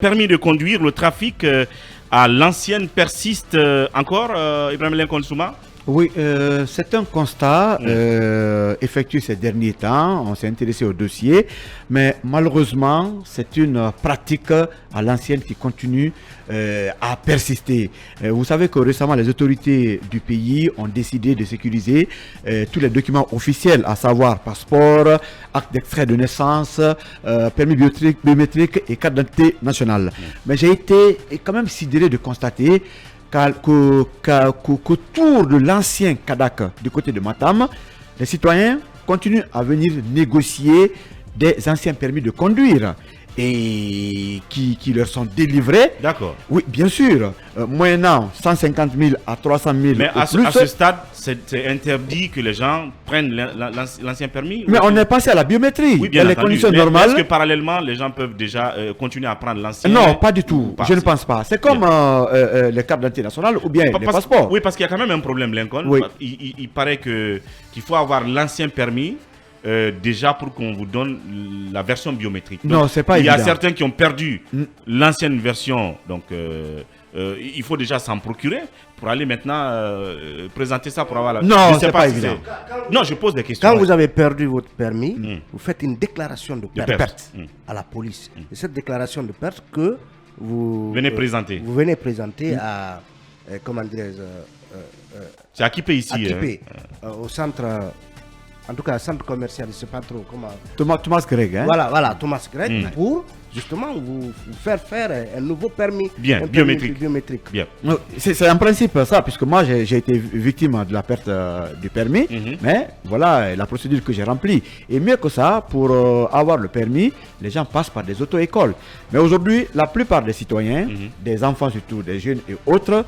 permis de conduire, le trafic à l'ancienne persiste encore, Ibrahim Lincoln Souma? Oui, c'est un constat effectué ces derniers temps. On s'est intéressé au dossier, mais malheureusement, c'est une pratique à l'ancienne qui continue à persister. Vous savez que récemment, les autorités du pays ont décidé de sécuriser tous les documents officiels, à savoir passeport, acte d'extrait de naissance, permis biométrique et carte d'identité nationale. Mais j'ai été quand même sidéré de constater qu'autour de l'ancien Kadak du côté de Matam, les citoyens continuent à venir négocier des anciens permis de conduire et qui leur sont délivrés. D'accord. Oui, bien sûr, moyennant 150 000 à 300 000 Mais à plus. ce stade, c'est interdit que les gens prennent l'ancien permis? Mais on est passé à la biométrie, oui, bien dans les entendu. conditions Mais normales. est-ce que parallèlement, les gens peuvent déjà continuer à prendre l'ancien? Non, pas du tout. Je ne pense pas. C'est comme les cartes d'identité nationale ou bien les passeports. Oui, parce qu'il y a quand même un problème, Lincoln. Oui. Il paraît qu'il faut avoir l'ancien permis déjà pour qu'on vous donne la version biométrique. Donc, non, c'est pas évident. Il y a certains qui ont perdu l'ancienne version, donc il faut déjà s'en procurer pour aller maintenant présenter ça pour avoir la... Non, c'est pas évident. Non, je pose des questions. Quand vous avez perdu votre permis, vous faites une déclaration de perte à la police. Et cette déclaration de perte que vous venez présenter. Vous venez présenter à, comment dirais-je, c'est à Kipé ici. À Kipé, au centre... En tout cas, centre commercial, je ne sais pas trop comment... Thomas Gregg, hein? Voilà, Thomas Gregg, pour justement vous faire un nouveau permis. Bien, biométrique. Bien. C'est en principe ça, puisque moi j'ai été victime de la perte du permis, mais voilà la procédure que j'ai remplie. Et mieux que ça, pour avoir le permis, les gens passent par des auto-écoles. Mais aujourd'hui, la plupart des citoyens, des enfants surtout, des jeunes et autres,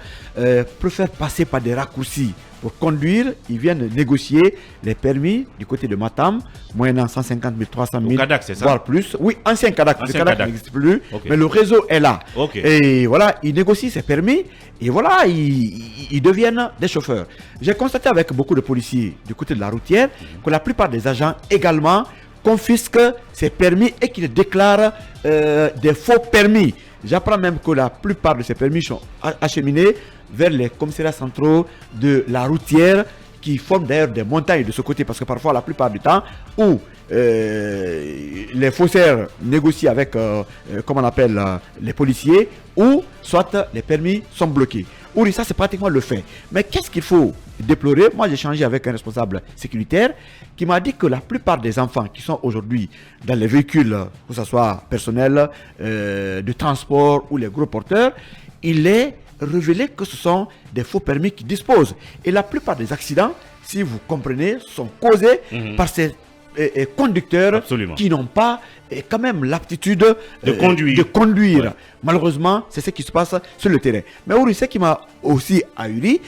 préfèrent passer par des raccourcis. Pour conduire, ils viennent négocier les permis du côté de Matam, moyennant 150 000, 300 000, Kadak, c'est ça? voire plus. Oui, ancien Kadak. Le Kadak n'existe plus, okay. Mais le réseau est là. Okay. Et voilà, ils négocient ces permis et voilà, ils deviennent des chauffeurs. J'ai constaté avec beaucoup de policiers du côté de la routière que la plupart des agents également confisquent ces permis et qu'ils déclarent des faux permis. J'apprends même que la plupart de ces permis sont acheminés vers les commissariats centraux de la routière qui forment d'ailleurs des montagnes de ce côté parce que parfois la plupart du temps où les faussaires négocient avec comment on appelle les policiers ou soit les permis sont bloqués. Oui, ça c'est pratiquement le fait. Mais qu'est-ce qu'il faut déplorer? Moi j'ai échangé avec un responsable sécuritaire qui m'a dit que la plupart des enfants qui sont aujourd'hui dans les véhicules, que ce soit personnels, de transport ou les gros porteurs, il est révélé que ce sont des faux permis qui disposent. Et la plupart des accidents, si vous comprenez, sont causés par ces conducteurs Absolument. Qui n'ont pas quand même l'aptitude de conduire. Ouais. Malheureusement, c'est ce qui se passe sur le terrain. Mais oui, ce qui m'a aussi ahuri,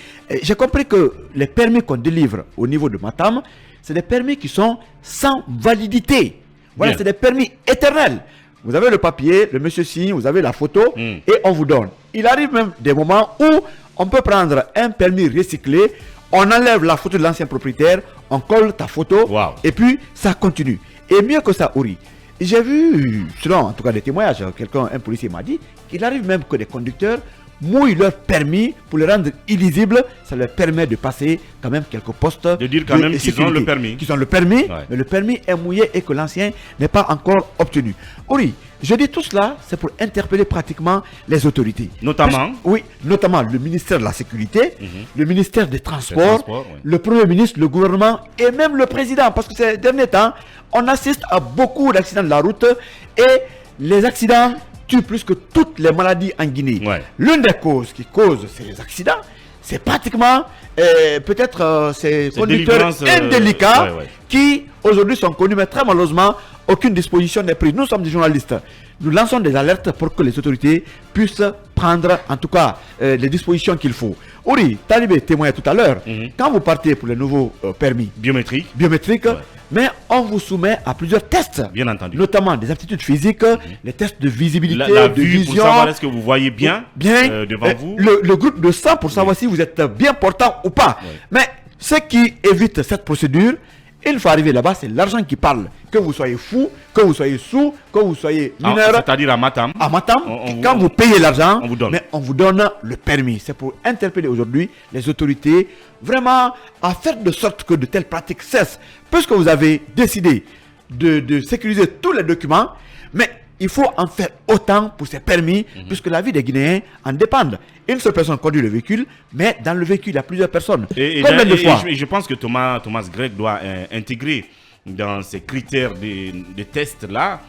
j'ai compris que les permis qu'on délivre au niveau de Matam, c'est des permis qui sont sans validité. Voilà, c'est des permis éternels. Vous avez le papier, le monsieur signe, vous avez la photo et on vous donne. Il arrive même des moments où on peut prendre un permis recyclé, on enlève la photo de l'ancien propriétaire, on colle ta photo et puis ça continue. Et mieux que ça, Ouri, j'ai vu, selon en tout cas des témoignages, un policier m'a dit qu'il arrive même que des conducteurs mouillent leur permis pour les rendre illisibles. Ça leur permet de passer quand même quelques postes. De dire quand même qu'ils ont le permis. Qu'ils ont le permis, mais le permis est mouillé et que l'ancien n'est pas encore obtenu. Oui, je dis tout cela, c'est pour interpeller pratiquement les autorités. Notamment? Oui, notamment le ministère de la Sécurité, le ministère des Transports, le Premier ministre, le gouvernement et même le président. Parce que ces derniers temps, on assiste à beaucoup d'accidents de la route et les accidents tuent plus que toutes les maladies en Guinée. L'une des causes qui cause ces accidents, c'est pratiquement peut-être ces conducteurs indélicats qui aujourd'hui sont connus, mais très malheureusement, aucune disposition n'est prise. Nous sommes des journalistes. Nous lançons des alertes pour que les autorités puissent prendre en tout cas les dispositions qu'il faut. Ouri, Talibé témoignait tout à l'heure, quand vous partez pour les nouveaux permis biométriques, mais on vous soumet à plusieurs tests, bien entendu, notamment des aptitudes physiques, les tests de visibilité, de vue, vision, pour savoir est-ce que vous voyez bien, devant vous, le groupe de sang pour savoir si vous êtes bien portant ou pas. Mais ce qui évite cette procédure Une fois arrivé là-bas, c'est l'argent qui parle. Que vous soyez fou, que vous soyez sous, que vous soyez mineur. C'est-à-dire à Matam. À Matam, quand vous payez l'argent, on vous donne le permis. C'est pour interpeller aujourd'hui les autorités vraiment à faire de sorte que de telles pratiques cessent. Puisque vous avez décidé de sécuriser tous les documents, mais il faut en faire autant pour ces permis, puisque la vie des Guinéens en dépend. Une seule personne conduit le véhicule, mais dans le véhicule, il y a plusieurs personnes. Combien de fois je pense que Thomas Greg doit intégrer dans ces critères de tests-là,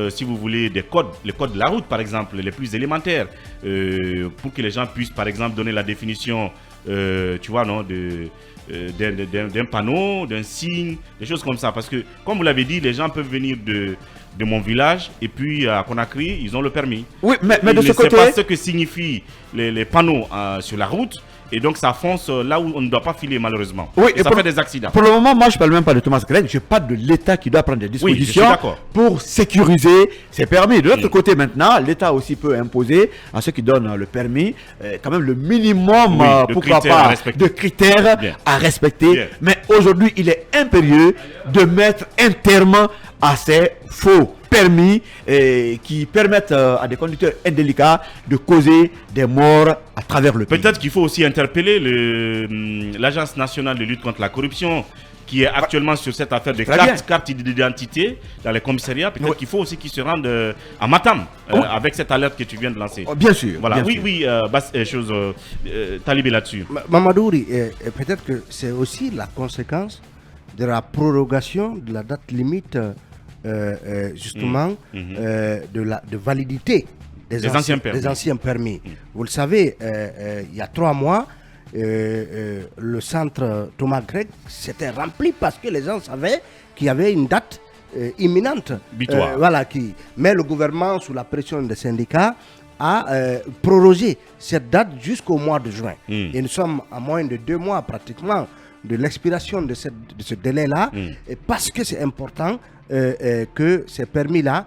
si vous voulez, les codes de la route, par exemple, les plus élémentaires, pour que les gens puissent, par exemple, donner la définition, tu vois, non, d'un panneau, d'un signe, des choses comme ça. Parce que, comme vous l'avez dit, les gens peuvent venir de mon village et puis à Conakry, ils ont le permis. Oui, mais de ce côté... Ils ne savent pas ce que signifient les panneaux sur la route. Et donc ça fonce là où on ne doit pas filer malheureusement. Oui, et ça fait des accidents. Pour le moment, moi je ne parle même pas de Thomas Greg, je parle de l'État qui doit prendre des dispositions pour sécuriser ses permis. De l'autre côté maintenant, l'État aussi peut imposer à ceux qui donnent le permis quand même le minimum, pourquoi pas, de critères à respecter. Mais aujourd'hui, il est impérieux de mettre un terme à ces faux permis qui permettent à des conducteurs indélicats de causer des morts à travers le pays. Peut-être qu'il faut aussi interpeller l'Agence nationale de lutte contre la corruption qui est actuellement sur cette affaire de carte d'identité dans les commissariats. Peut-être qu'il faut aussi qu'ils se rendent à Matam avec cette alerte que tu viens de lancer. Bien sûr. Voilà. Bien sûr. Talibé là-dessus. Mamadouri, peut-être que c'est aussi la conséquence de la prorogation de la date limite justement de validité des anciens permis. Vous le savez, il y a 3 mois, le centre Thomas Greg s'était rempli parce que les gens savaient qu'il y avait une date imminente. Mais le gouvernement, sous la pression des syndicats, a prorogé cette date jusqu'au mois de juin. Et nous sommes à moins de 2 mois pratiquement de l'expiration de ce délai-là, parce que c'est important que ces permis-là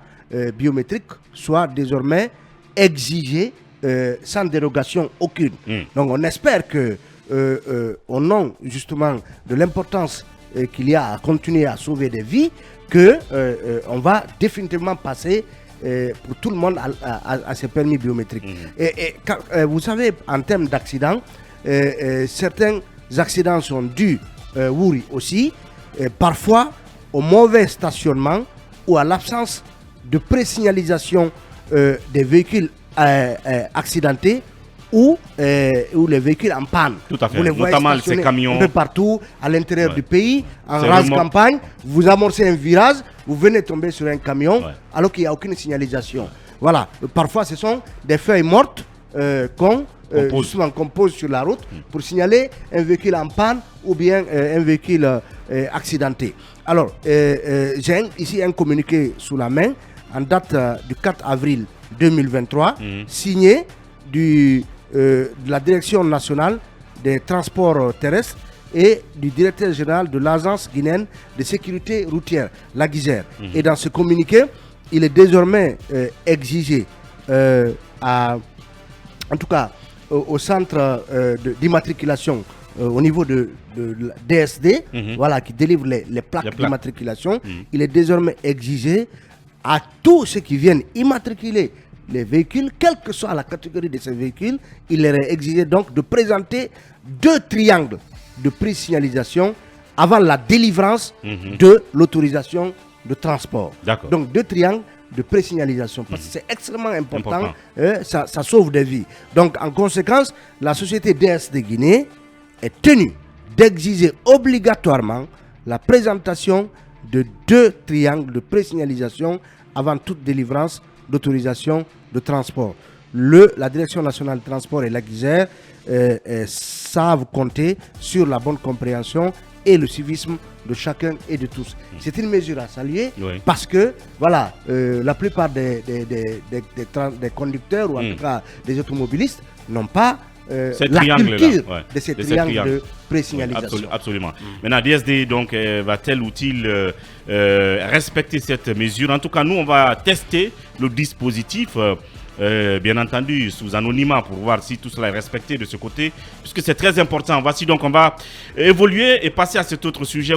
biométriques soient désormais exigés sans dérogation aucune. Donc on espère que au nom justement de l'importance qu'il y a à continuer à sauver des vies, que on va définitivement passer pour tout le monde à ces permis biométriques. Et vous savez, en termes d'accidents, certains accidents sont dus, aussi, parfois au mauvais stationnement ou à l'absence de présignalisation des véhicules accidentés ou les véhicules en panne. Tout à fait. Vous les voyez notamment ces camions un peu partout à l'intérieur du pays, en rase campagne. Vous amorcez un virage, vous venez tomber sur un camion alors qu'il n'y a aucune signalisation. Voilà. Parfois, ce sont des feuilles mortes qu'on pose sur la route pour signaler un véhicule en panne ou bien un véhicule accidenté. Alors, j'ai ici un communiqué sous la main en date du 4 avril 2023, signé de la Direction nationale des transports terrestres et du directeur général de l'Agence guinéenne de sécurité routière, la GISER. Et dans ce communiqué, il est désormais exigé en tout cas au centre d'immatriculation au niveau de DSD, qui délivre les plaques d'immatriculation, il est désormais exigé à tous ceux qui viennent immatriculer les véhicules, quelle que soit la catégorie de ces véhicules, il leur est exigé donc de présenter 2 triangles de pré-signalisation avant la délivrance de l'autorisation de transport. Donc 2 triangles de pré-signalisation, parce que c'est extrêmement important. Ça sauve des vies. Donc en conséquence, la société DSD Guinée est tenue d'exiger obligatoirement la présentation de 2 triangles de pré-signalisation avant toute délivrance d'autorisation de transport. La Direction nationale de transport et la GISER savent compter sur la bonne compréhension et le civisme de chacun et de tous. C'est une mesure à saluer parce que la plupart des conducteurs ou en tout cas des automobilistes n'ont pas la culture de ces triangles de pré-signalisation. Absolument. Maintenant, DSD donc, va-t-elle ou-t-il respecter cette mesure? En tout cas, nous, on va tester le dispositif. Bien entendu sous anonymat pour voir si tout cela est respecté de ce côté, puisque c'est très important. Voici donc, on va évoluer et passer à cet autre sujet.